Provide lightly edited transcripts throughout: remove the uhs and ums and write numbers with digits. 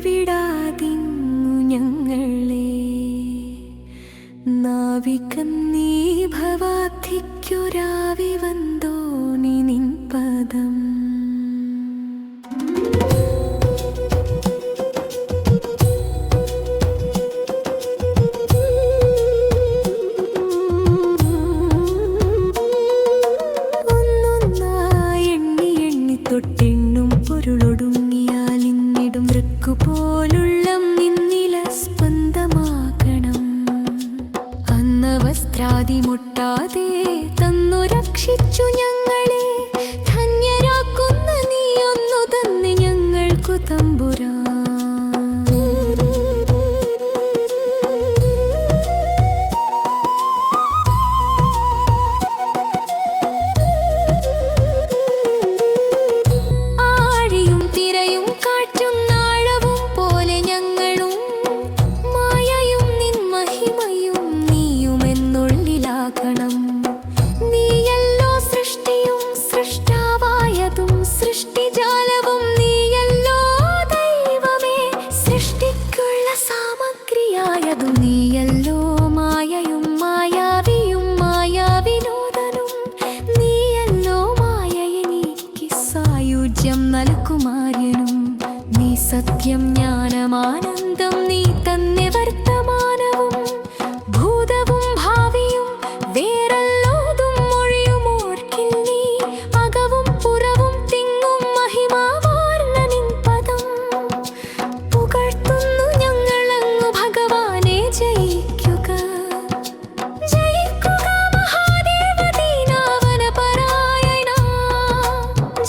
കൈവിടാതിങ്ങു ഞങ്ങളെ. നാവികന്നീ ഭവാധിക്കൊരാവി വന്തോണി നിൻ പദം. തൊട്ടെണ്ണും പൊരുളൊടുങ്ങിയാലിന്നിടും വൃക്കുപോലുള്ളം നിന്നില സ്പന്ദമാകണം. അന്ന് വസ്ത്രാദി മുട്ടാതെ തന്നു രക്ഷിച്ചു ഞങ്ങളെ. ധന്യരാക്കുന്ന നീയൊന്നു തന്നെ ഞങ്ങൾക്കു തമ്പുരാൻ. നീയല്ലോ സൃഷ്ടിയും സൃഷ്ടാവായതും സൃഷ്ടിജാലവും. നീയല്ലോ ദൈവമേ സൃഷ്ടിക്കുള്ള സാമഗ്രിയായതും. നീയല്ലോ മായയും മായാവിയും മായാവിനോദനും. നീയല്ലോ മായയെനിക്ക് സായുജ്യം നൽകുമാര്യനും. നീ സത്യം ജ്ഞാനമാനന്ദം നീ തന്നെ വർത്തമാനവും ഭൂതവും ഭാവിയും. വേറെല്ലോതും മൊഴിയുമോർക്കിൽ നീ അകവും പുറവും തിങ്ങും മഹിമാവാർന്ന നിൻ പദം. പുകഴ്ത്തുന്നു ഞങ്ങളങ്ങു ഭഗവാനെ. ജയിക്കുക ജയിക്കുക മഹാദേവ ദീനാവന പരായണ.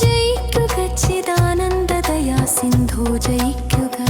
ജയിക്കുക ചിദാനന്ദ ദയാ സിന്ധോ. ജയിക്കുക